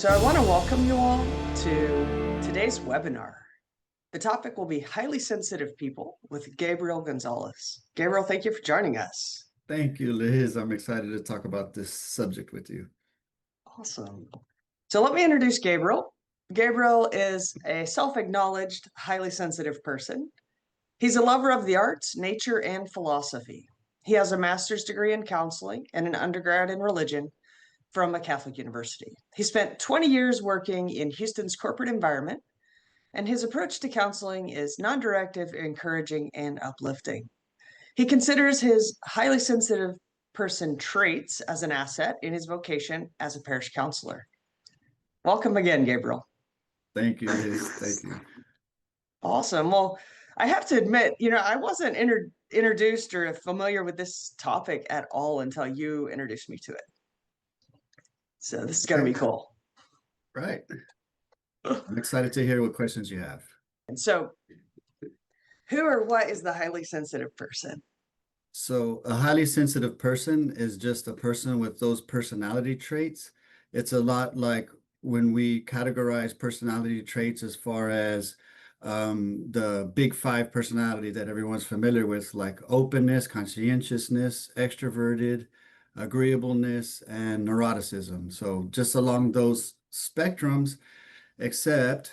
So I want to welcome you all to today's webinar. The topic will be highly sensitive people with Gabriel Gonzalez. Gabriel, thank you for joining us. Thank you, Liz. I'm excited to talk about this subject with you. Awesome. So let me introduce Gabriel. Gabriel is a self-acknowledged, highly sensitive person. He's a lover of the arts, nature, and philosophy. He has a master's degree in counseling and an undergrad in religion from a Catholic university. He spent 20 years working in Houston's corporate environment, and his approach to counseling is non-directive, encouraging, and uplifting. He considers his highly sensitive person traits as an asset in his vocation as a parish counselor. Welcome again, Gabriel. Thank you, Liz. Thank you. Awesome. Well, I have to admit, I wasn't introduced or familiar with this topic at all until you introduced me to it. So this is going to be cool. Right. I'm excited to hear what questions you have. And so, who or what is the highly sensitive person? So a highly sensitive person is just a person with those personality traits. It's a lot like when we categorize personality traits as far as the big five personality that everyone's familiar with, like openness, conscientiousness, extroverted, agreeableness, and neuroticism. So just along those spectrums, except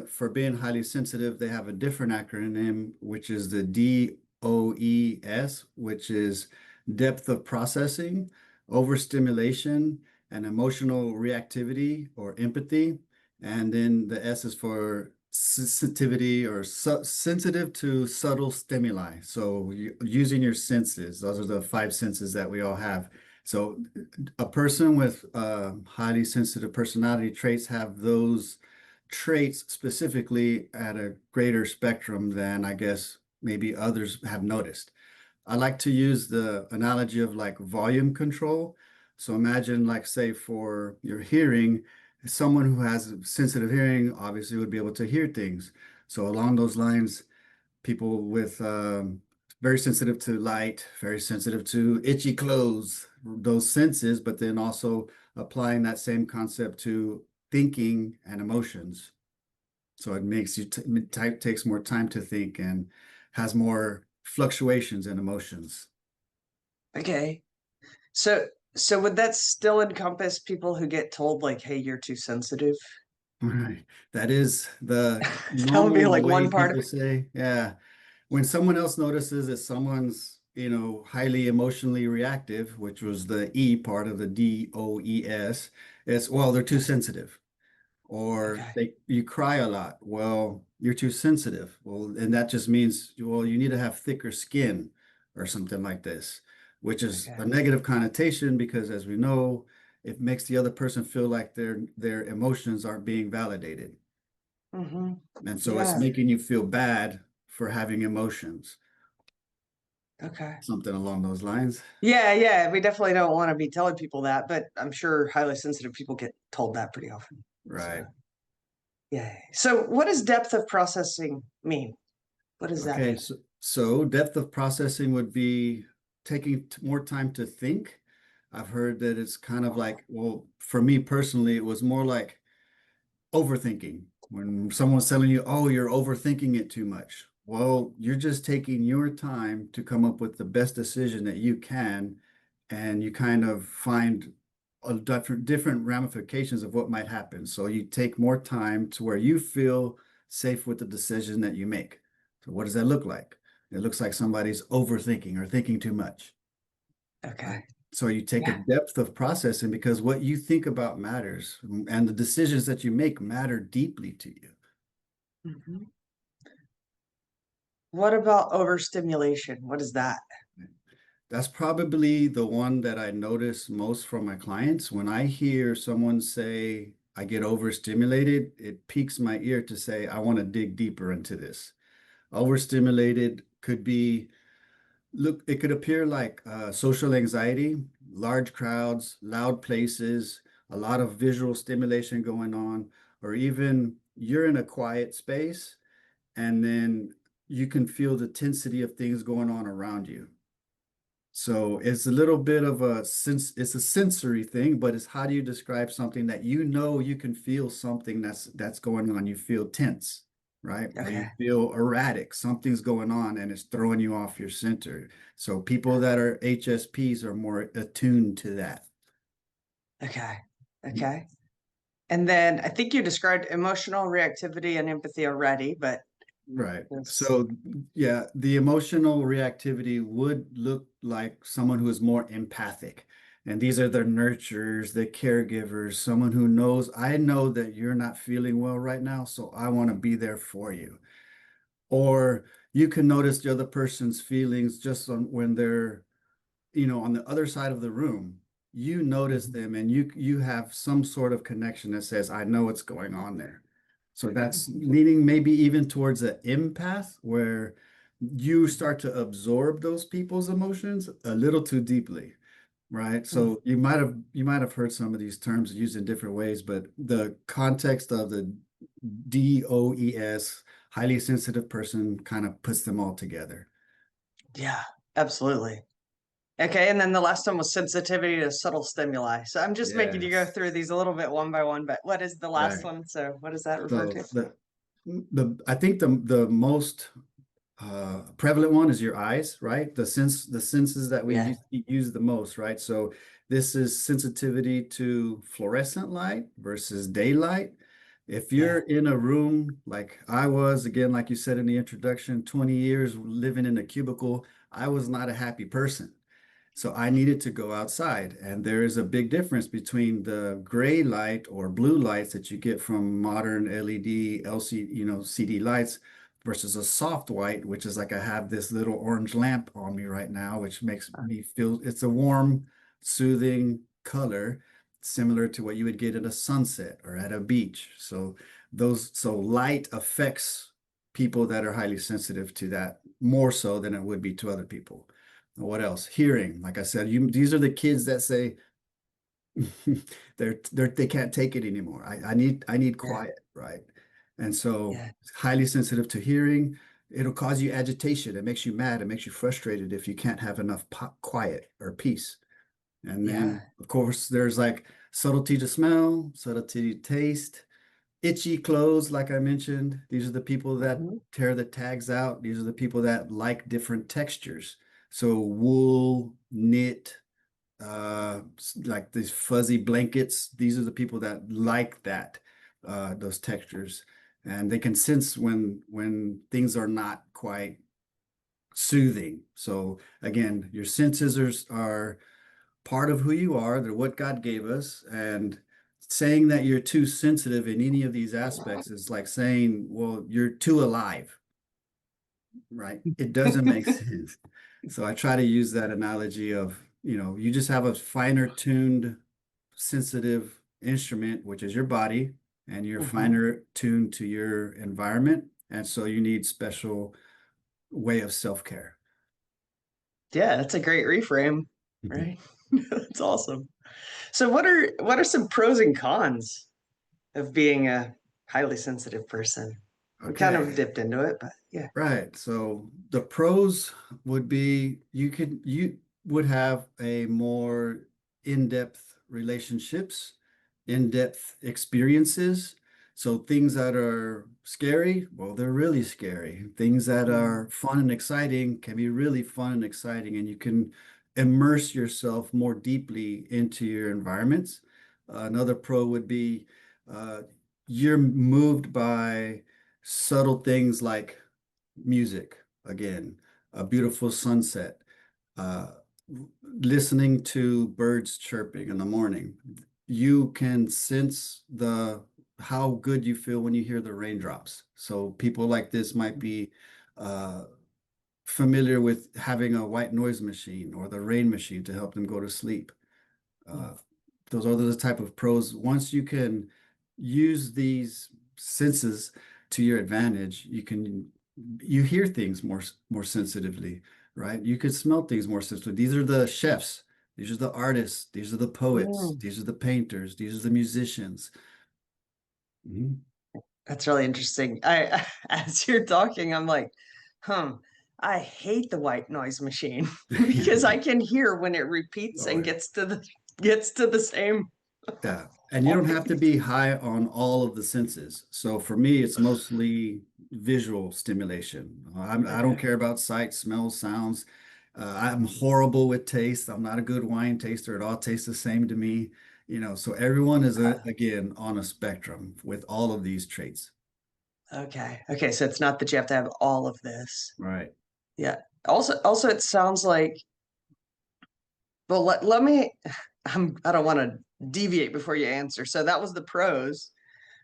for being highly sensitive, they have a different acronym, which is the D.O.E.S, which is depth of processing, overstimulation, and emotional reactivity or empathy. And then the S is for sensitivity or sensitive to subtle stimuli. So using your senses, those are the five senses that we all have. So a person with highly sensitive personality traits have those traits specifically at a greater spectrum than I guess maybe others have noticed. I like to use the analogy of like volume control. So imagine like say for your hearing, someone who has sensitive hearing obviously would be able to hear things. So along those lines, people with very sensitive to light, very sensitive to itchy clothes, those senses, but then also applying that same concept to thinking and emotions. So it makes you takes more time to think and has more fluctuations in emotions. Okay. So would that still encompass people who get told like, hey, you're too sensitive? Right. That is the That would be normal like way one part of people it. say, yeah. When someone else notices that someone's, highly emotionally reactive, which was the E part of the D.O.E.S, it's, well, they're too sensitive. Or Okay. you cry a lot. Well, you're too sensitive. Well, and that just means, well, you need to have thicker skin or something like this, which is Okay. a negative connotation because as we know, it makes the other person feel like their emotions aren't being validated. Mm-hmm. And so it's Yeah. making you feel bad for having emotions, Okay. something along those lines. Yeah. We definitely don't want to be telling people that, but I'm sure highly sensitive people get told that pretty often. So Right. yeah. So what does depth of processing mean? What does that Okay. mean? So depth of processing would be taking more time to think. I've heard that it's kind of like, well, for me personally, it was more like overthinking. When someone's telling you, oh, you're overthinking it too much. Well, you're just taking your time to come up with the best decision that you can, and you kind of find a different ramifications of what might happen. So you take more time to where you feel safe with the decision that you make. So what does that look like? It looks like somebody's overthinking or thinking too much, right? Okay. So you take a Yeah. depth of processing because what you think about matters and the decisions that you make matter deeply to you. Mm-hmm. What about overstimulation? What is that? That's probably the one that I notice most from my clients. When I hear someone say, I get overstimulated, it piques my ear to say, I want to dig deeper into this. Overstimulated could be, look, it could appear like social anxiety, large crowds, loud places, a lot of visual stimulation going on, or even you're in a quiet space and then you can feel the tensity of things going on around you. So it's a little bit of a sense, it's a sensory thing, but it's how do you describe something that you know you can feel something that's going on. You feel tense, right? Or you Okay. feel erratic. Something's going on and it's throwing you off your center. So people that are HSPs are more attuned to that. Okay. Okay. And then I think you described emotional reactivity and empathy already, but Right. it's So, yeah, the emotional reactivity would look like someone who is more empathic. And these are the nurturers, the caregivers, someone who knows, I know that you're not feeling well right now, so I want to be there for you. Or you can notice the other person's feelings just when they're, on the other side of the room. You notice Mhm. them and you have some sort of connection that says, I know what's going on there. So that's leaning maybe even towards an empath where you start to absorb those people's emotions a little too deeply, right? Mm. So you might have heard some of these terms used in different ways, but the context of the D.O.E.S, highly sensitive person, kind of puts them all together. Yeah, absolutely. Okay, and then the last one was sensitivity to subtle stimuli. So I'm just making you go Yes, through these a little bit one by one, but what is the last right. one? So what does that refer to? So I think the most prevalent one is your eyes, right? The senses that we Yeah, use the most, right? So this is sensitivity to fluorescent light versus daylight. If you're yeah, in a room like I was, again, like you said in the introduction, 20 years living in a cubicle, I was not a happy person. So I needed to go outside. And there is a big difference between the gray light or blue lights that you get from modern LED, LCD, CD lights versus a soft white, which is like I have this little orange lamp on me right now, which makes me feel it's a warm, soothing color, similar to what you would get at a sunset or at a beach. So light affects people that are highly sensitive to that more so than it would be to other people. What else? Hearing. Like I said, these are the kids that say they can't take it anymore. I need yeah, quiet, right? And so yeah, highly sensitive to hearing. It'll cause you agitation. It makes you mad. It makes you frustrated if you can't have enough quiet or peace. And then, yeah. of course, there's like subtlety to smell, subtlety to taste, itchy clothes, like I mentioned. These are the people that Mhm. tear the tags out. These are the people that like different textures. So wool, knit, like these fuzzy blankets. These are the people that like that, those textures, and they can sense when things are not quite soothing. So again, your senses are part of who you are. They're what God gave us, and saying that you're too sensitive in any of these aspects is like saying, well, you're too alive, right? It doesn't make sense. So I try to use that analogy of, you just have a finer tuned, sensitive instrument, which is your body, and you're Mhm. finer tuned to your environment. And so you need special way of self-care. Yeah, that's a great reframe, right? That's awesome. So what are some pros and cons of being a highly sensitive person? We kind of Okay. dipped into it, but yeah. Right. So the pros would be you would have a more in-depth relationships, in-depth experiences. So things that are scary, well, they're really scary. Things that Mm. are fun and exciting can be really fun and exciting, and you can immerse yourself more deeply into your environments. Another pro would be uh, you're moved by subtle things like music, again, a beautiful sunset, uh, listening to birds chirping in the morning. You can sense the how good you feel when you hear the raindrops. So people like this might be uh, familiar with having a white noise machine or the rain machine to help them go to sleep. Mm. Uh, those are the type of pros. Once you can use these senses to your advantage, you hear things more sensitively, right? You could smell things more sensitively. These are the chefs. These are the artists. These are the poets. Mm. These are the painters. These are the musicians. Mhm. That's really interesting. I as you're talking, I'm like, hmm. I hate the white noise machine because I can hear when it repeats Oh, and yeah. gets to the same Yeah. And you don't have to point. be high on all of the senses. So for me, it's mostly visual stimulation. I don't Okay. care about sight, smells, sounds. I'm horrible with taste. I'm not a good wine taster. It all tastes the same to me. So everyone is, again, on a spectrum with all of these traits. Okay. Okay. So it's not that you have to have all of this. Right. Yeah. Also, it sounds like, well, let me, I don't want to deviate before you answer. So that was the pros.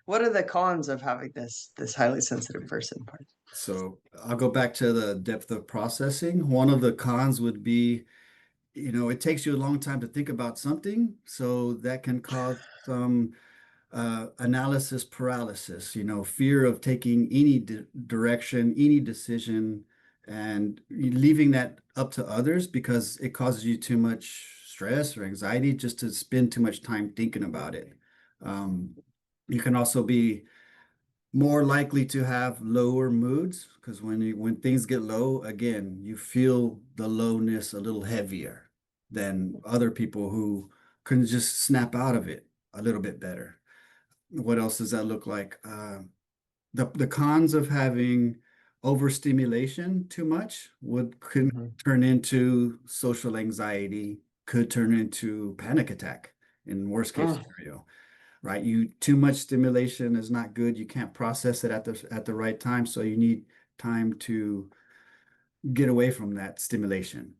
What are the cons of having this highly sensitive person part? So I'll go back to the depth of processing. One of the cons would be, it takes you a long time to think about something. So that can cause some analysis paralysis, fear of taking any direction, any decision, and leaving that up to others because it causes you too much stress or anxiety just to spend too much time thinking about it. Um, you can also be more likely to have lower moods because when things get low, again, you feel the lowness a little heavier than other people who can just snap out of it a little bit better. What else does that look like? The cons of having overstimulation too much could Mhm. turn into social anxiety, could turn into panic attack in worst case Mm, scenario, right? Too much stimulation is not good. You can't process it at the right time, so you need time to get away from that stimulation.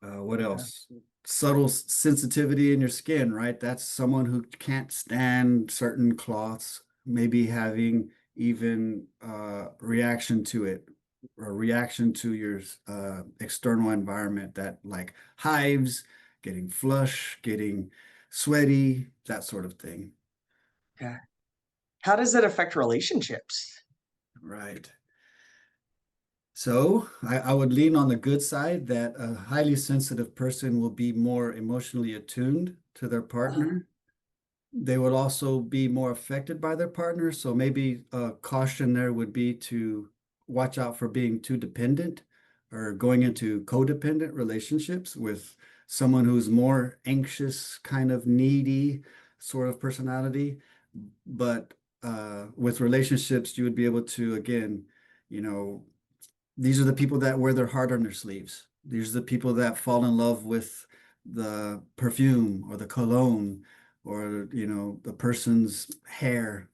What okay. else? Subtle sensitivity in your skin, right? That's someone who can't stand certain cloths, maybe having even reaction to it or reaction to your external environment that like hives, getting flush, getting sweaty, that sort of thing. Okay. How does it affect relationships? Right. So I would lean on the good side that a highly sensitive person will be more emotionally attuned to their Uh, partner. They would also be more affected by their partner. So maybe a caution there would be to watch out for being too dependent or going into codependent relationships with someone who's more anxious, kind of needy sort of personality. But with relationships, you would be able to, again, you know, these are the people that wear their heart on their sleeves. These are the people that fall in love with the perfume or the cologne or, the person's hair,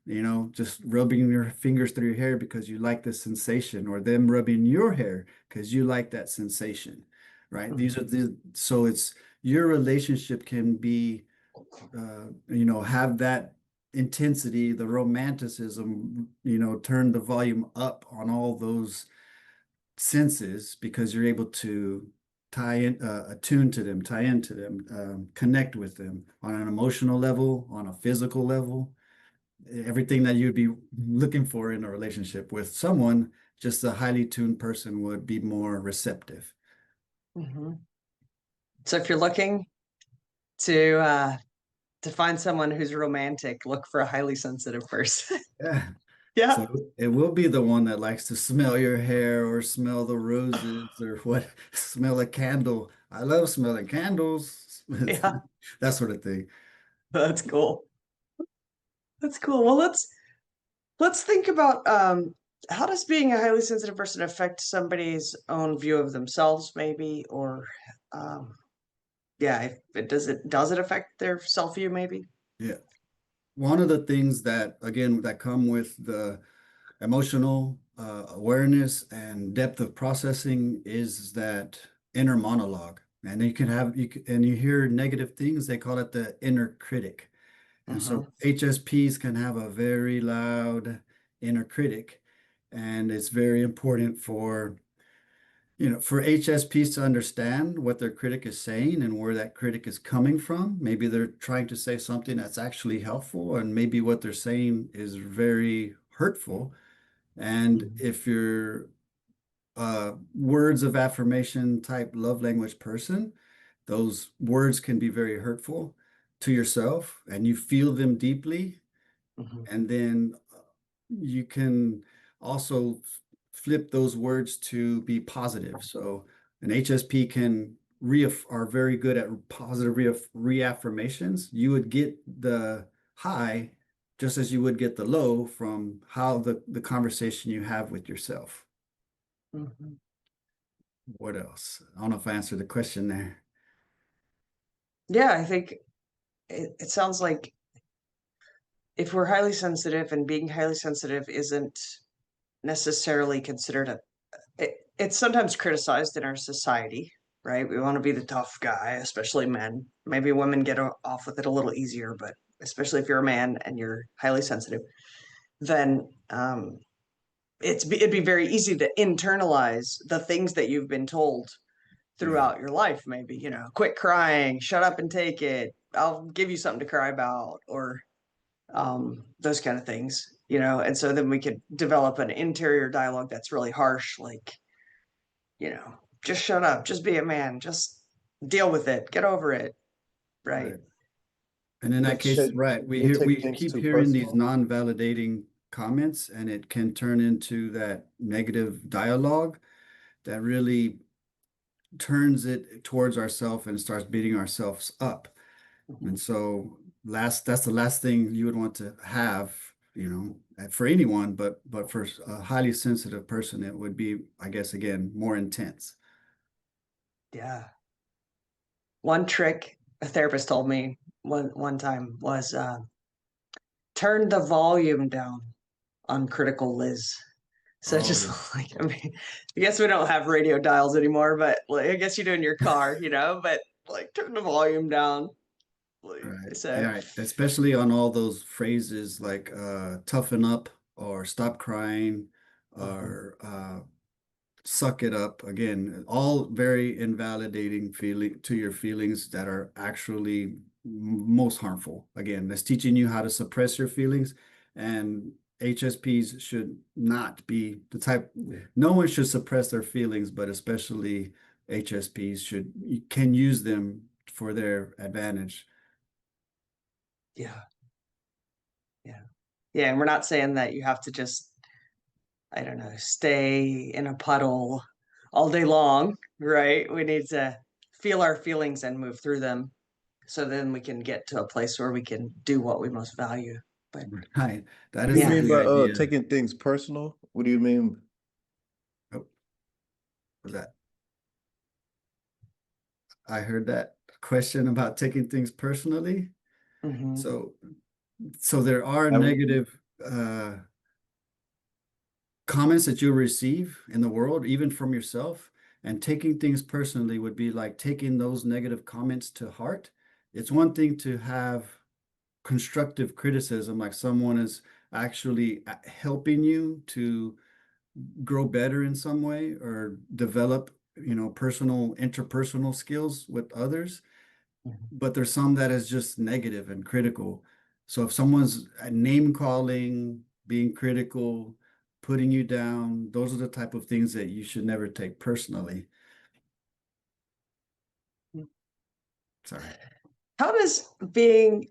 just rubbing your fingers through your hair because you like the sensation, or them rubbing your hair because you like that sensation, right? So it's your relationship can be, have that intensity, the romanticism, turn the volume up on all those senses because you're able to attune to them, tie into them, connect with them on an emotional level, on a physical level, everything that you'd be looking for in a relationship with someone. Just a highly tuned person would be more receptive. mhm. So if you're looking to to find someone who's romantic, look for a highly sensitive person. Yeah. Yeah. So it will be the one that likes to smell your hair or smell the roses or what, smell a candle. I love smelling candles, Yeah. that sort of thing. That's cool. That's cool. Well, let's think about how does being a highly sensitive person affect somebody's own view of themselves, maybe, or um, yeah, if it does it affect their self view, maybe? Yeah. One of the things that, again, that come with the emotional awareness and depth of processing is that inner monologue. And and you hear negative things, they call it the inner critic. And so Hmm. HSPs can have a very loud inner critic. And it's very important for HSPs to understand what their critic is saying and where that critic is coming from. Maybe they're trying to say something that's actually helpful, and maybe what they're saying is very hurtful. And Hmm. if you're words of affirmation type love language person, those words can be very hurtful to yourself and you feel them deeply. Hmm. And then you can also flip those words to be positive. So an HSP can are very good at positive reaffirmations. You would get the high just as you would get the low from how the conversation you have with yourself. Mhm. What else? I don't know if I answered the question there. Yeah, I think it sounds like if we're highly sensitive and being highly sensitive isn't necessarily considered it's sometimes criticized in our society, right? We want to be the tough guy, especially men. Maybe women get off with it a little easier, but especially if you're a man and you're highly sensitive, then it'd be very easy to internalize the things that you've been told Right. throughout your life. Maybe, quit crying, shut up and take it. I'll give you something to cry about, or those kind of things, and so then we could develop an interior dialogue that's really harsh, like, just shut up, just be a man, just deal with it, get over it, right? Right. And in that But case, right, they take we things keep too hearing these personal. non-validating comments, and it can turn into that negative dialogue that really turns it towards ourselves and starts beating ourselves up. Mhm. And so that's the last thing you would want to have, for anyone, but for a highly sensitive person, it would be, I guess, again, more intense. Yeah. One trick a therapist told me one time was turn the volume down on critical Liz. So Oh, just yeah. like, I mean, I guess we don't have radio dials anymore, but like, I guess you do in your car, but like turn the volume down. Like, Right. so, Yeah, right. Especially on all those phrases like toughen up or stop crying mhm, or suck it up. Again, all very invalidating feeling to your feelings that are actually most harmful. Again, that's teaching you how to suppress your feelings, and HSPs should not be the type, no one should suppress their feelings, but especially HSPs should, you can use them for their advantage. yeah, yeah, yeah. And we're not saying that you have to just, I don't know, stay in a puddle all day long, right? We need to feel our feelings and move through them so then we can get to a place where we can do what we most value. But Right. That What do is you a yeah, mean good by idea. taking things personal? What do you mean? Oh, was that? I heard that question about taking things personally. hmm So, so there are I, negative comments that you receive in the world, even from yourself, and taking things personally would be like taking those negative comments to heart. It's one thing to have constructive criticism, like someone is actually helping you to grow better in some way or develop, personal interpersonal skills with others. But there's some that is just negative and critical. So if someone's name calling, being critical, putting you down, those are the type of things that you should never take personally. Sorry. how does being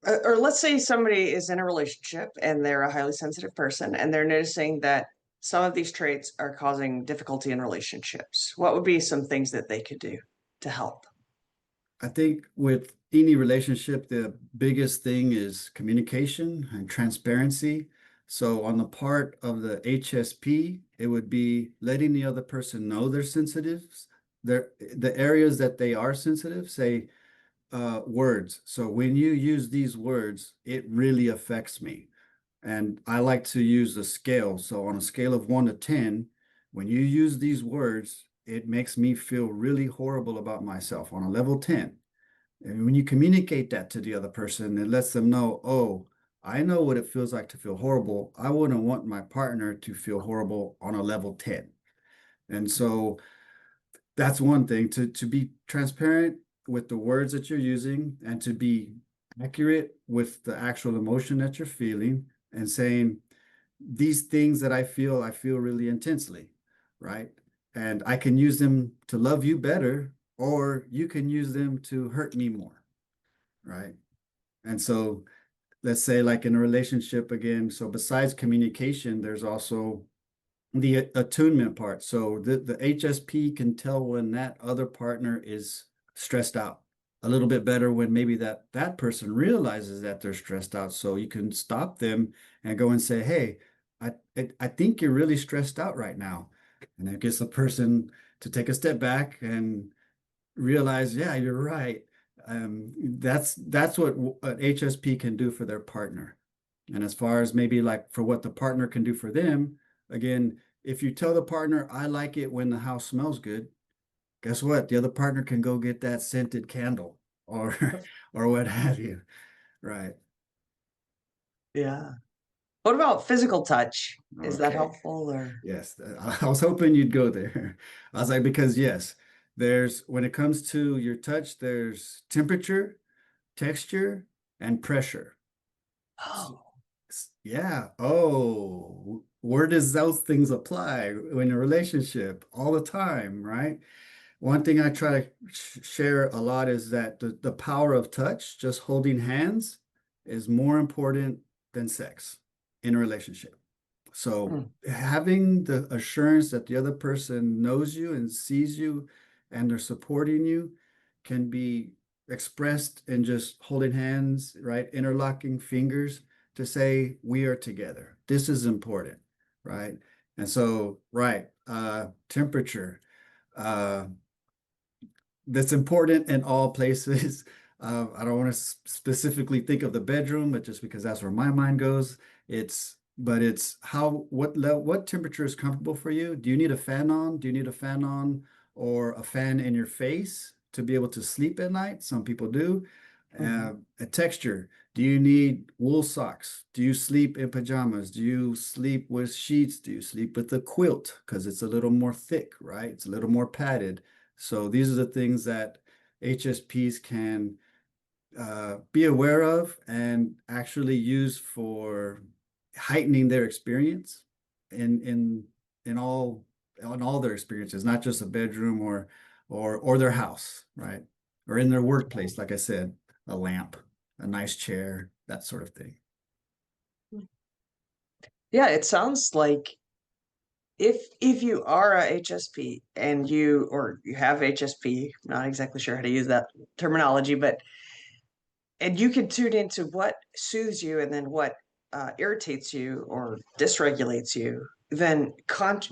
or let's say somebody is in a relationship and they're a highly sensitive person and they're noticing that some of these traits are causing difficulty in relationships. What would be some things that they could do to help? I think with any relationship, the biggest thing is communication and transparency. So on the part of the HSP, it would be letting the other person know they're sensitive. The areas that they are sensitive, say words. So when you use these words, it really affects me. And I like to use a scale. So on a scale of 1 to 10, when you use these words, it makes me feel really horrible about myself on a level 10. And when you communicate that to the other person, it lets them know, oh, I know what it feels like to feel horrible. I wouldn't want my partner to feel horrible on a level 10. And so that's one thing, to be transparent with the words that you're using and to be accurate with the actual emotion that you're feeling and saying these things that I feel really intensely, right? And I can use them to love you better, or you can use them to hurt me more, right? And so let's say like in a relationship again, so besides communication, there's also the attunement part. So the HSP can tell when that other partner is stressed out a little bit better, when maybe that person realizes that they're stressed out. So you can stop them and go and say, hey, I think you're really stressed out right now. And it gets the person to take a step back and realize, yeah, you're right. That's what an HSP can do for their partner. And as far as maybe like for what the partner can do for them, again, if you tell the partner, I like it when the house smells good, guess what? The other partner can go get that scented candle or or what have you. Right. Yeah. What about physical touch? Is that Okay. helpful or? Yes. I was hoping you'd go there. I was like, because yes, when it comes to your touch, there's temperature, texture, and pressure. Oh, Yeah. Oh, where does those things apply in a relationship? All the time, right? One thing I try to share a lot is that the power of touch, just holding hands, is more important than sex in a relationship. So hmm. having the assurance that the other person knows you and sees you and they're supporting you can be expressed in just holding hands, right? Interlocking fingers to say, we are together. This is important, right? And so, right, temperature. Uh, that's important in all places. I don't want to specifically think of the bedroom, but just because that's where my mind goes, it's what temperature is comfortable for you? Do you need a fan on? Do you need a fan on or a fan in your face to be able to sleep at night? Some people do. Mhm. A texture. Do you need wool socks? Do you sleep in pajamas? Do you sleep with sheets? Do you sleep with a quilt? Because it's a little more thick, right? It's a little more padded. So these are the things that HSPs can be aware of and actually use for heightening their experience in in in all on all their experiences, not just a bedroom or their house, right? Or in their workplace, like I said, a lamp, a nice chair, that sort of thing. Yeah, it sounds like if you are a HSP and you have HSP, not exactly sure how to use that terminology, but and you can tune into what soothes you and then what irritates you or dysregulates you, then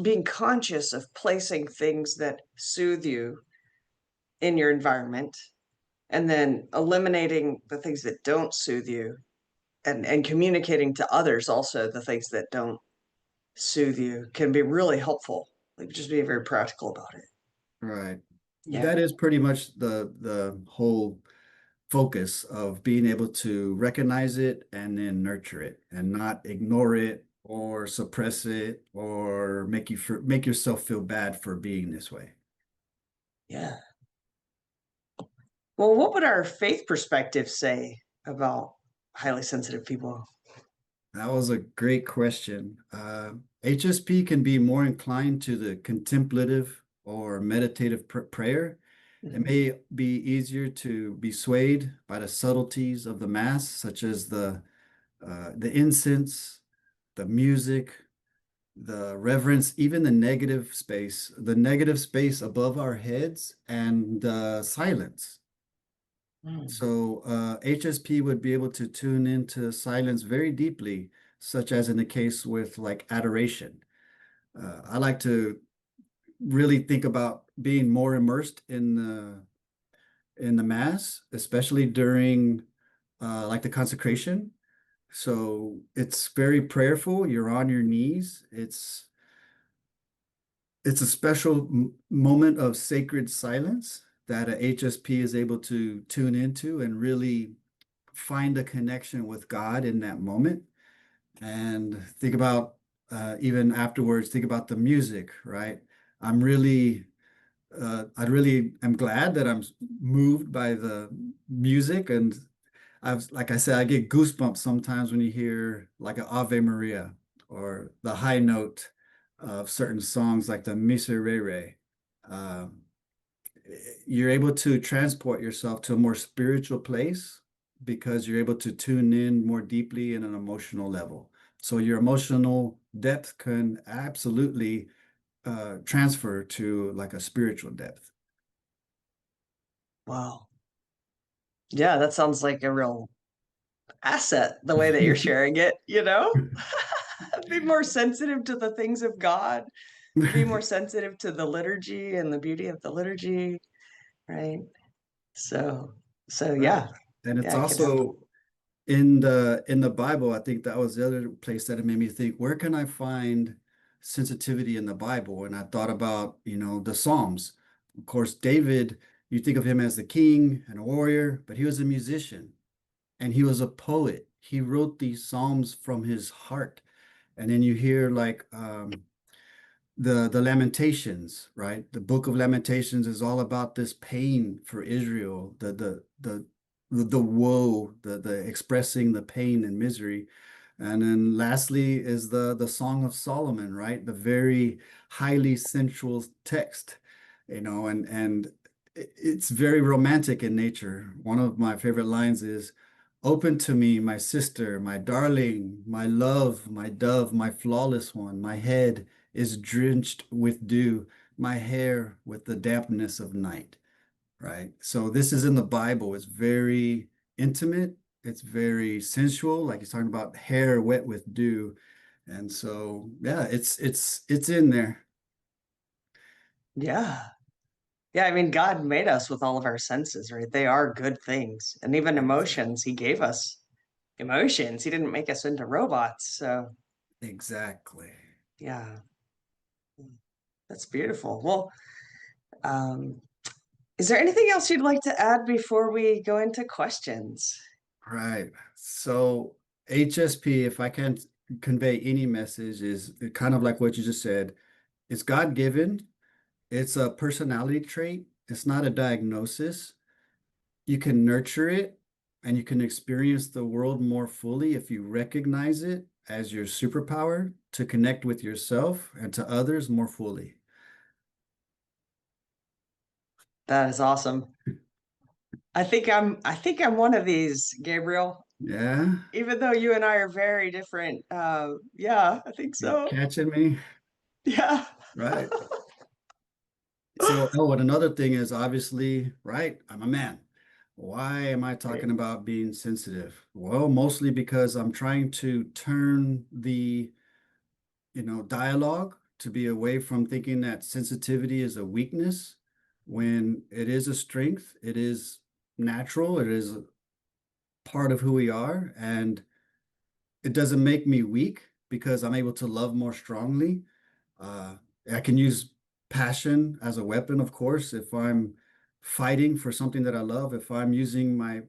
being conscious of placing things that soothe you in your environment and then eliminating the things that don't soothe you and communicating to others also the things that don't soothe you can be really helpful. Like just being very practical about it. Right. Yeah. That is pretty much the whole focus of being able to recognize it and then nurture it and not ignore it or suppress it or make yourself feel bad for being this way. Yeah. Well, what would our faith perspective say about highly sensitive people? That was a great question. HSP can be more inclined to the contemplative or meditative prayer. It Mhm. may be easier to be swayed by the subtleties of the mass, such as the incense, the music, the reverence, even the negative space above our heads, and silence. Mm. So HSP would be able to tune into silence very deeply, such as in the case with like adoration. I like to really think about being more immersed in the mass, especially during like the consecration. So it's very prayerful. You're on your knees. It's a special moment of sacred silence that a HSP is able to tune into and really find a connection with God in that moment. And think about even afterwards, think about the music, right? I'm really, I really am glad that I'm moved by the music. And like I said, I get goosebumps sometimes when you hear like an Ave Maria or the high note of certain songs like the Miserere. Um, you're able to transport yourself to a more spiritual place because you're able to tune in more deeply in an emotional level. So your emotional depth can absolutely transfer to like a spiritual depth. Wow. Yeah, that sounds like a real asset, the way that you're sharing it, you know? Be more sensitive to the things of God, be more sensitive to the liturgy and the beauty of the liturgy, right? So, so Right. yeah, And it's yeah, I can help. also in the Bible, I think that was the other place that it made me think, where can I find sensitivity in the Bible? And I thought about, the Psalms. Of course, David, you think of him as the king and a warrior, but he was a musician and he was a poet. He wrote these Psalms from his heart. And then you hear like the Lamentations, right? The book of Lamentations is all about this pain for Israel, the woe, the expressing the pain and misery. And then lastly is the Song of Solomon, right? The very highly sensual text, and it's very romantic in nature. One of my favorite lines is, "Open to me, my sister, my darling, my love, my dove, my flawless one, my head is drenched with dew, my hair with the dampness of night," right? So this is in the Bible. It's very intimate. It's very sensual. Like he's talking about hair wet with dew. And so, yeah, it's in there. Yeah. Yeah, I mean, God made us with all of our senses, right? They are good things. And even Exactly. emotions, He gave us emotions. He didn't make us into robots. So, Exactly. yeah, that's beautiful. Well, um, is there anything else you'd like to add before we go into questions? Right. So HSP, if I can convey any message, is kind of like what you just said. It's God-given. It's a personality trait. It's not a diagnosis. You can nurture it and you can experience the world more fully if you recognize it as your superpower to connect with yourself and to others more fully. That is awesome. I think I'm one of these, Gabriel. Yeah, Even though you and I are very different. Yeah, I think you so. catching me? Yeah. Right. So, oh, and another thing is obviously, right, I'm a man. Why am I Right. talking about being sensitive? Well, mostly because I'm trying to turn the dialogue to be away from thinking that sensitivity is a weakness when it is a strength. It is natural. It is a part of who we are. And it doesn't make me weak because I'm able to love more strongly. Uh, I can use passion as a weapon, of course, if I'm fighting for something that I love, if I'm using my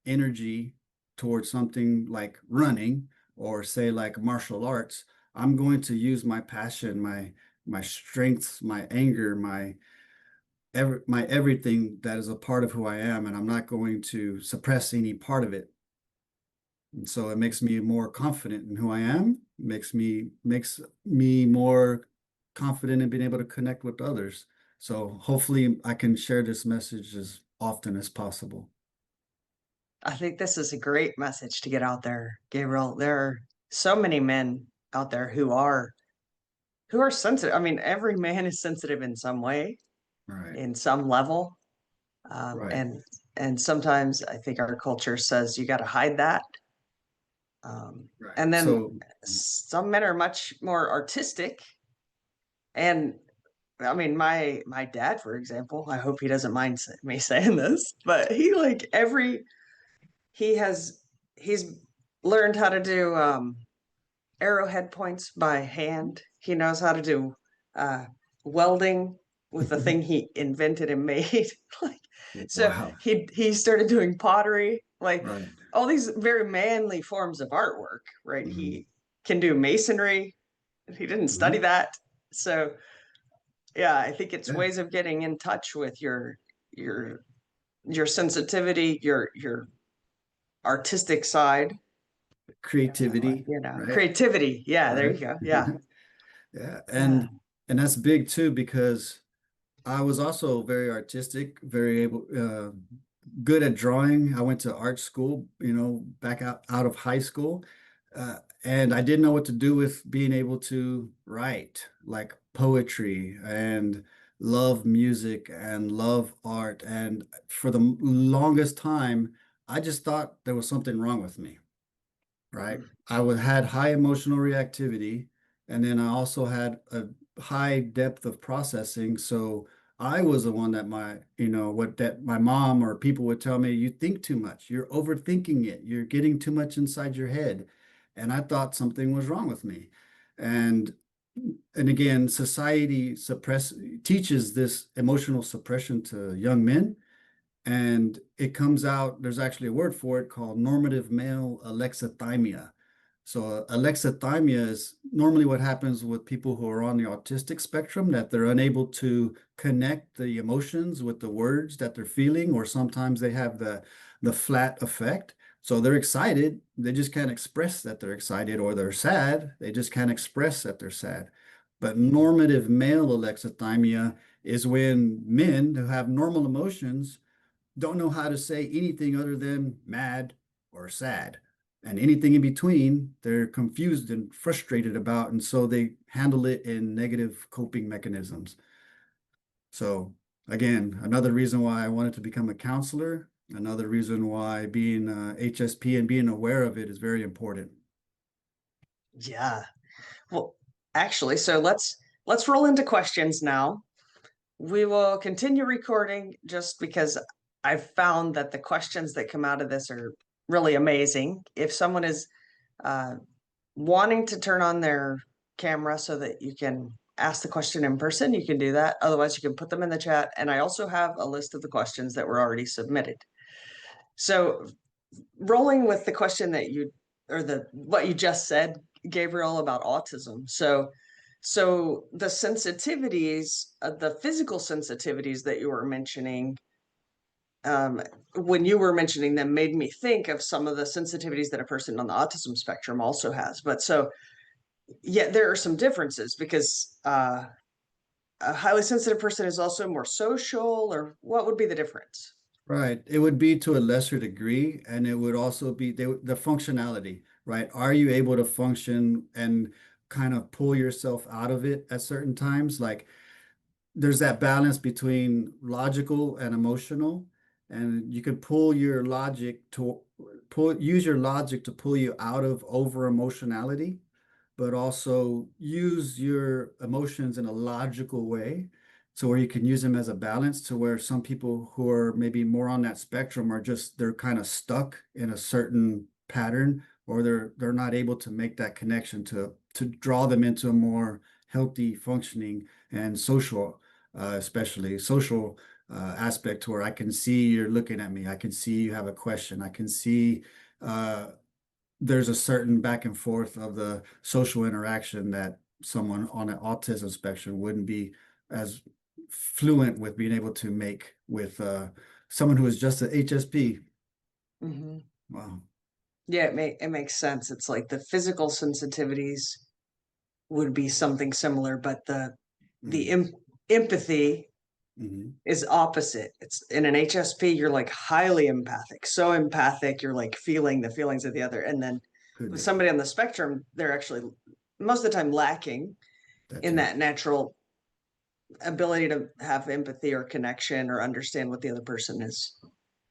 energy towards something like running or say like martial arts, I'm going to use my passion, my strengths, my anger, my everything that is a part of who I am, and I'm not going to suppress any part of it. And so it makes me more confident in who I am, makes me more confident in being able to connect with others. So hopefully I can share this message as often as possible. I think this is a great message to get out there, Gabriel. There are so many men out there who are sensitive. I mean, every man is sensitive in some way, Right, in some level. Um, right, and and sometimes I think our culture says you got to hide that. right. And then So, some men are much more artistic. And I mean, my dad, for example, I hope he doesn't mind me saying this, but he has he's learned how to do arrowhead points by hand. He knows how to do uh, welding with the thing he invented and made. Like, so wow, he started doing pottery, like right. all these very manly forms of artwork, right? Mhm. He can do masonry. He didn't study Mhm. that. So yeah, I think it's Yeah, ways of getting in touch with your your sensitivity, your artistic side, creativity, right? creativity. Yeah, there Right. you go. Yeah. Yeah, Yeah. and that's big too because I was also very artistic, very able, good at drawing. I went to art school, back out of high school. And I didn't know what to do with being able to write like poetry and love music and love art. And for the longest time, I just thought there was something wrong with me, right? I would had high emotional reactivity, and then I also had a high depth of processing. So I was the one that what that my mom or people would tell me, you think too much, you're overthinking it, you're getting too much inside your head. And I thought something was wrong with me. And and again, society teaches this emotional suppression to young men, and it comes out, there's actually a word for it called normative male alexithymia. So alexithymia is normally what happens with people who are on the autistic spectrum, that they're unable to connect the emotions with the words that they're feeling, or sometimes they have the flat effect. So they're excited, they just can't express that they're excited, or they're sad, they just can't express that they're sad. But normative male alexithymia is when men who have normal emotions don't know how to say anything other than mad or sad. And anything in between, they're confused and frustrated about. And so they handle it in negative coping mechanisms. So, again, another reason why I wanted to become a counselor, another reason why being HSP and being aware of it is very important. Yeah. Well, actually, so let's roll into questions now. We will continue recording just because I've found that the questions that come out of this are really amazing. If someone is uh, wanting to turn on their camera so that you can ask the question in person, you can do that. Otherwise, you can put them in the chat. And I also have a list of the questions that were already submitted. So rolling with the question that you, or the what you just said, Gabriel, about autism. So the sensitivities, the physical sensitivities that you were mentioning, when you were mentioning them, made me think of some of the sensitivities that a person on the autism spectrum also has. But so, yeah, there are some differences because a highly sensitive person is also more social, or what would be the difference? Right. It would be to a lesser degree, and it would also be the functionality, right? Are you able to function and kind of pull yourself out of it at certain times? Like there's that balance between logical and emotional, and you could use your logic to pull you out of over emotionality, but also use your emotions in a logical way. So where you can use them as a balance, to where some people who are maybe more on that spectrum are just, they're kind of stuck in a certain pattern, or they're not able to make that connection to draw them into a more healthy functioning and social, especially social aspect, to where I can see you're looking at me, I can see you have a question, I can see uh, there's a certain back and forth of the social interaction that someone on an autism spectrum wouldn't be as fluent with being able to make with someone who is just an HSP. Mm-hmm. Wow. Yeah, it makes sense. It's like the physical sensitivities would be something similar, but the Mm-hmm. empathy Mm-hmm. is opposite. It's in an HSP, you're like highly empathic, so empathic, you're like feeling the feelings of the other. And then with Goodness, somebody on the spectrum, they're actually most of the time lacking that in too. that natural ability to have empathy or connection or understand what the other person is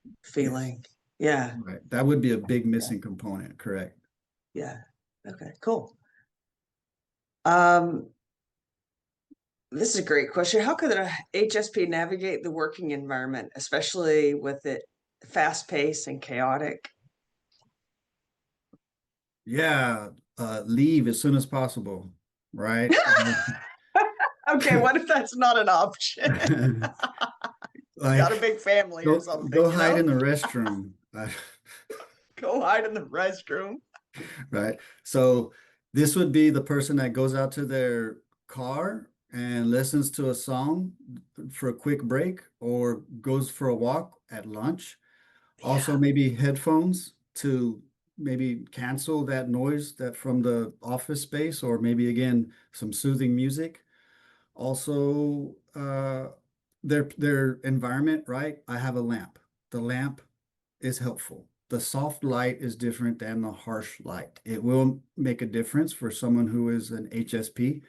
Yes, feeling. Yeah, right. That would be a big missing component, correct? yeah. Okay, cool. Um, this is a great question. How could a HSP navigate the working environment, especially with it fast paced and chaotic? Yeah, leave as soon as possible, right? Okay, what if that's not an option? Got a Like big family or something, go you hide know? in the restroom. Go hide in the restroom. Right? So this would be the person that goes out to their car and listens to a song for a quick break, or goes for a walk at lunch. Also, Yeah. maybe headphones to maybe cancel that noise that from the office space, or maybe again some soothing music. Also, their environment, right? I have a lamp. The lamp is helpful. the soft light is different than the harsh light. It will make a difference for someone who is an HSP.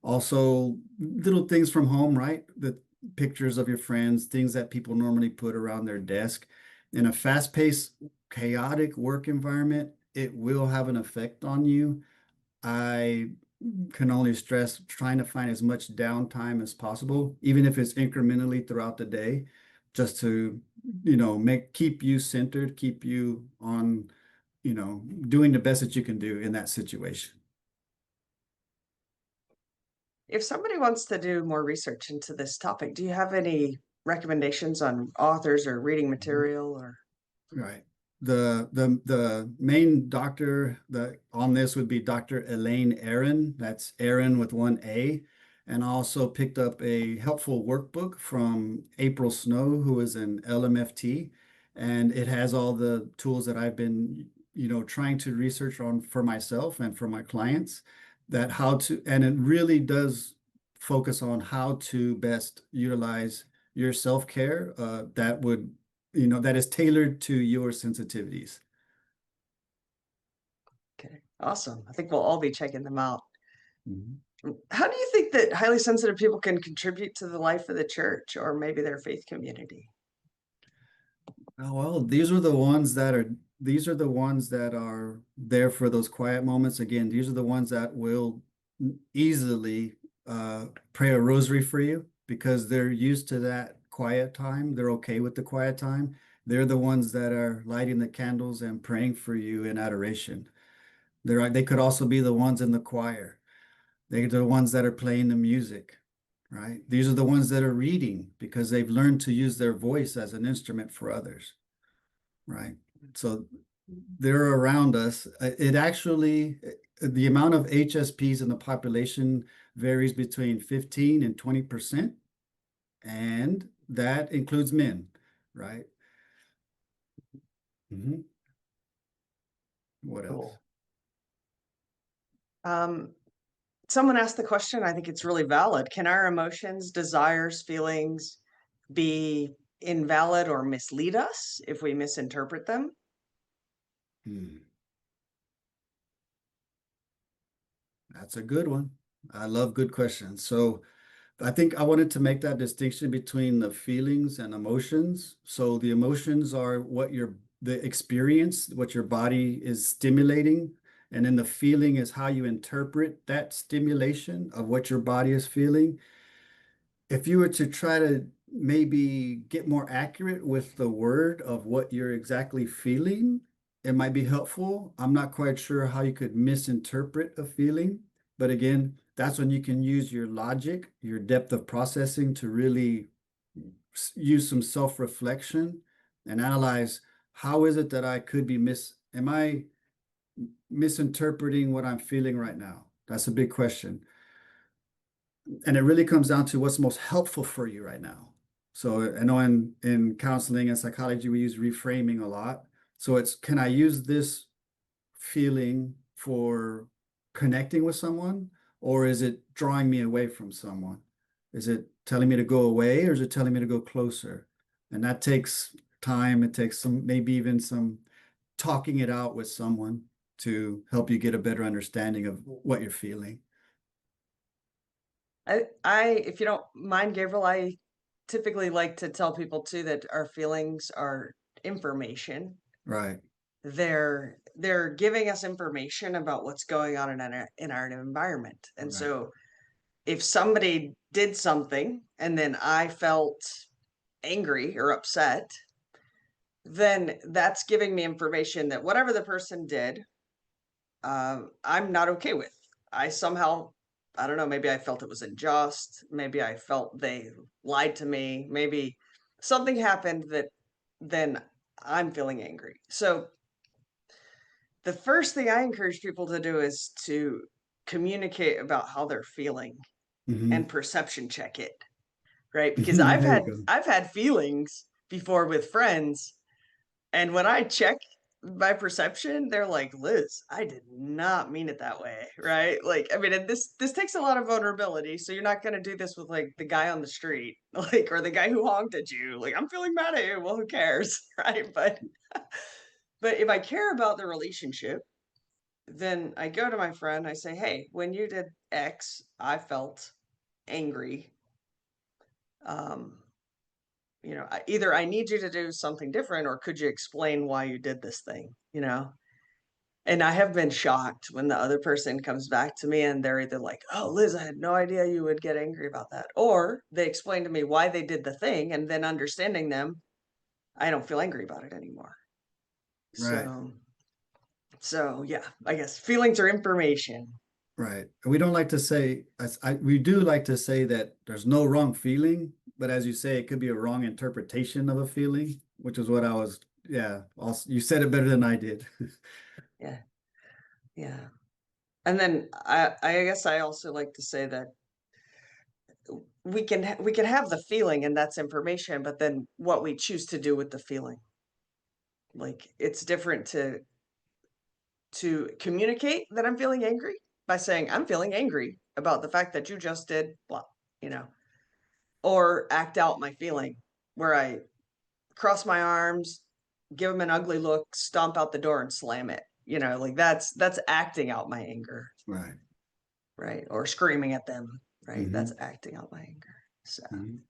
Also, little things from home, right? The pictures of your friends, things that people normally put around their desk. In a fast-paced, chaotic work environment, it will have an effect on you. I can only stress trying to find as much downtime as possible, even if it's incrementally throughout the day, just to, keep you centered, keep you on, doing the best that you can do in that situation. If somebody wants to do more research into this topic, do you have any recommendations on authors or reading material or? Right. The main doctor on this would be Dr. Elain Aron. That's Aaron with one A. And I also picked up a helpful workbook from April Snow, who is an LMFT, and it has all the tools that I've been, trying to research on for myself and for my clients, and it really does focus on how to best utilize your self-care, that is tailored to your sensitivities. Okay, awesome. I think we'll all be checking them out. Mhm. How do you think that highly sensitive people can contribute to the life of the church or maybe their faith community? Oh, well, these are the ones that are there for those quiet moments. Again, these are the ones that will easily pray a rosary for you because they're used to that quiet time. They're okay with the quiet time. They're the ones that are lighting the candles and praying for you in adoration. They could also be the ones in the choir. They're the ones that are playing the music, right? These are the ones that are reading because they've learned to use their voice as an instrument for others, right? So they're around us. The amount of HSPs in the population varies between 15 and 20%, and that includes men, right? Mhm. What else? Cool. Someone asked the question, I think it's really valid. Can our emotions, desires, feelings be invalid or mislead us if we misinterpret them? That's a good one. I love good questions. So I think I wanted to make that distinction between the feelings and emotions. So the emotions are the experience, what your body is stimulating. And then the feeling is how you interpret that stimulation of what your body is feeling. If you were to try to maybe get more accurate with the word of what you're exactly feeling, it might be helpful. I'm not quite sure how you could misinterpret a feeling, but again, that's when you can use your logic, your depth of processing to really use some self-reflection and analyze how is it that I could be am I misinterpreting what I'm feeling right now? That's a big question. And it really comes down to what's most helpful for you right now. So I know in counseling and psychology, we use reframing a lot. So it's, can I use this feeling for connecting with someone, or is it drawing me away from someone? Is it telling me to go away, or is it telling me to go closer? And that takes time. It takes maybe even some talking it out with someone to help you get a better understanding of what you're feeling. If you don't mind, Gabriel, I typically like to tell people too that our feelings are information. Right. They're giving us information about what's going on in our environment. And Right. so if somebody did something and then I felt angry or upset, then that's giving me information that whatever the person did, I'm not okay with. I somehow, I don't know, maybe I felt it was unjust. Maybe I felt they lied to me. Maybe something happened that then I'm feeling angry. So the first thing I encourage people to do is to communicate about how they're feeling and perception check it, right? Because There you go. I've had feelings before with friends, and when I check my perception, they're like, Liz, I did not mean it that way, right? Like, I mean, and this takes a lot of vulnerability. So you're not gonna do this with like the guy on the street, like, or the guy who honked at you. Like, I'm feeling mad at you. Well, who cares, right? But if I care about the relationship, then I go to my friend, I say, hey, when you did X, I felt angry. Either I need you to do something different, or could you explain why you did this thing, And I have been shocked when the other person comes back to me and they're either like, oh, Liz, I had no idea you would get angry about that. Or they explain to me why they did the thing, and then understanding them, I don't feel angry about it anymore. Right. So yeah, I guess feelings are information. Right. We don't like to say, we do like to say that there's no wrong feeling, but as you say, it could be a wrong interpretation of a feeling, which is what I was, yeah, also, you said it better than I did. Yeah. Yeah. And then I guess I also like to say that we can have the feeling, and that's information, but then what we choose to do with the feeling. Like, it's different to communicate that I'm feeling angry by saying I'm feeling angry about the fact that you just did blah, or act out my feeling where I cross my arms, give them an ugly look, stomp out the door and slam it. Like that's acting out my anger. Right. Right. Or screaming at them. Right. Mhm. That's acting out my anger. So Mhm.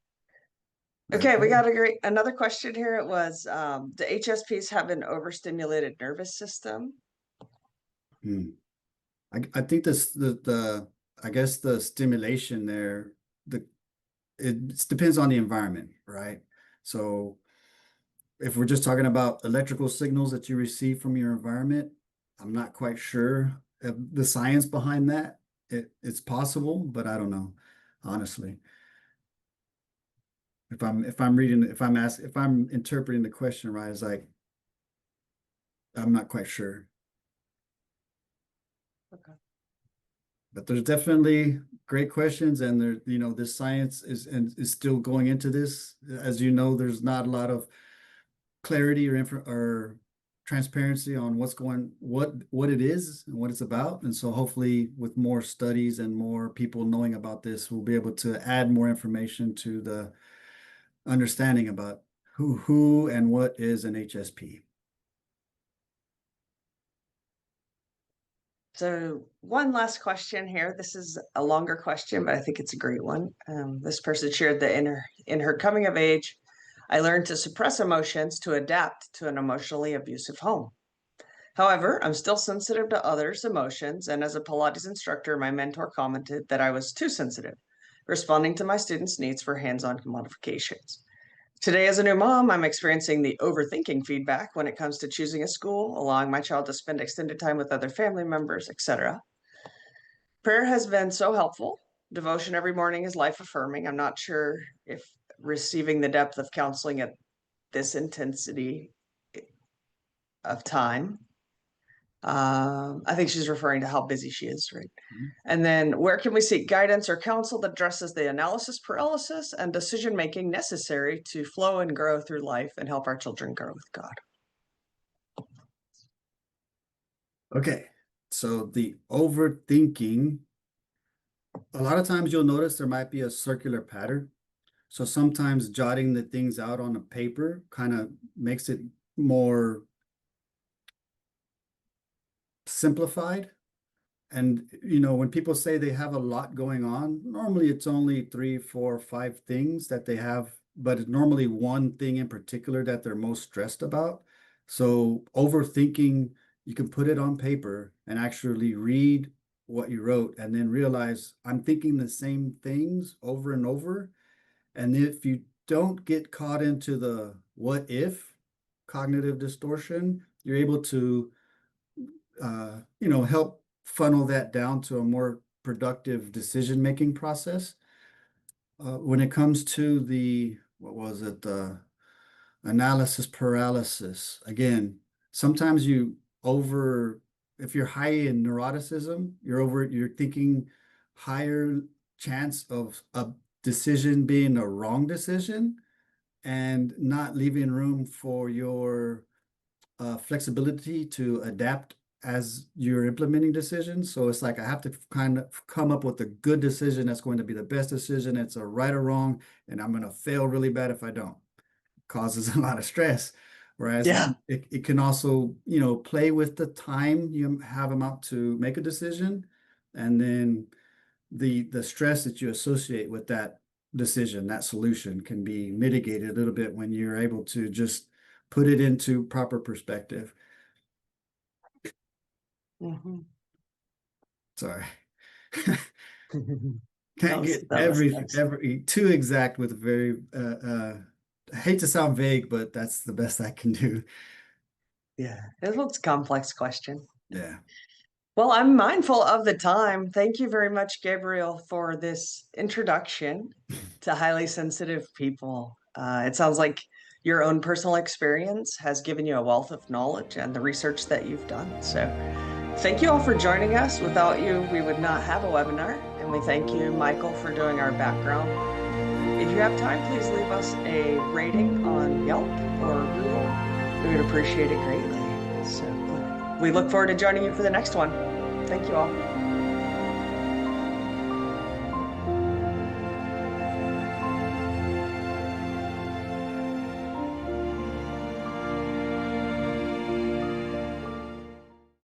okay, we Okay. got another question here. It was, do HSPs have an overstimulated nervous system? Hmm. I think I guess the stimulation there, it depends on the environment, right? So if we're just talking about electrical signals that you receive from your environment, I'm not quite sure of the science behind that. It's possible, but I don't know, honestly. If I'm interpreting the question right, it's like I'm not quite sure. Okay. But there's definitely great questions, and this science is still going into this. As you know, there's not a lot of clarity or transparency on what it is and what it's about. And so hopefully with more studies and more people knowing about this, we'll be able to add more information to the understanding about who and what is an HSP. So one last question here. This is a longer question, but I think it's a great one. This person shared that in her coming of age, I learned to suppress emotions to adapt to an emotionally abusive home. However, I'm still sensitive to others' emotions, and as a Pilates instructor, my mentor commented that I was too sensitive, responding to my students' needs for hands-on modifications. Today, as a new mom, I'm experiencing the overthinking feedback when it comes to choosing a school, allowing my child to spend extended time with other family members, etc. Prayer has been so helpful. Devotion every morning is life affirming. I'm not sure if receiving the depth of counseling at this intensity of time. I think she's referring to how busy she is, right? And then where can we seek guidance or counsel that addresses the analysis paralysis and decision making necessary to flow and grow through life and help our children grow with God? Okay, so the overthinking, a lot of times you'll notice there might be a circular pattern. So sometimes jotting the things out on a paper kind of makes it more simplified. And when people say they have a lot going on, normally it's only 3, 4, 5 things that they have, but it's normally one thing in particular that they're most stressed about. So overthinking, you can put it on paper and actually read what you wrote and then realize I'm thinking the same things over and over. And if you don't get caught into the what if cognitive distortion, you're able to help funnel that down to a more productive decision-making process. When it comes to what was it, analysis paralysis, again, sometimes if you're high in neuroticism, you're thinking higher chance of a decision being a wrong decision and not leaving room for your flexibility to adapt as you're implementing decisions. So it's like I have to kind of come up with a good decision that's going to be the best decision. It's a right or wrong, and I'm going to fail really bad if I don't. Causes a lot of stress. Whereas Yeah. it can also, play with the time you have them up to make a decision, and then the stress that you associate with that decision, that solution, can be mitigated a little bit when you're able to just put it into proper perspective. Mhm. Sorry. That Can't was, get that was every nice. too exact with very I hate to sound vague, but that's the best I can do. Yeah, it was a complex question. Yeah. Well, I'm mindful of the time. Thank you very much, Gabriel, for this introduction to highly sensitive people. It sounds like your own personal experience has given you a wealth of knowledge and the research that you've done. So, thank you all for joining us. Without you, we would not have a webinar. And we thank you, Michael, for doing our background. If you have time, please leave us a rating on Yelp or Google. We would appreciate it greatly. So we look forward to joining you for the next one. Thank you all.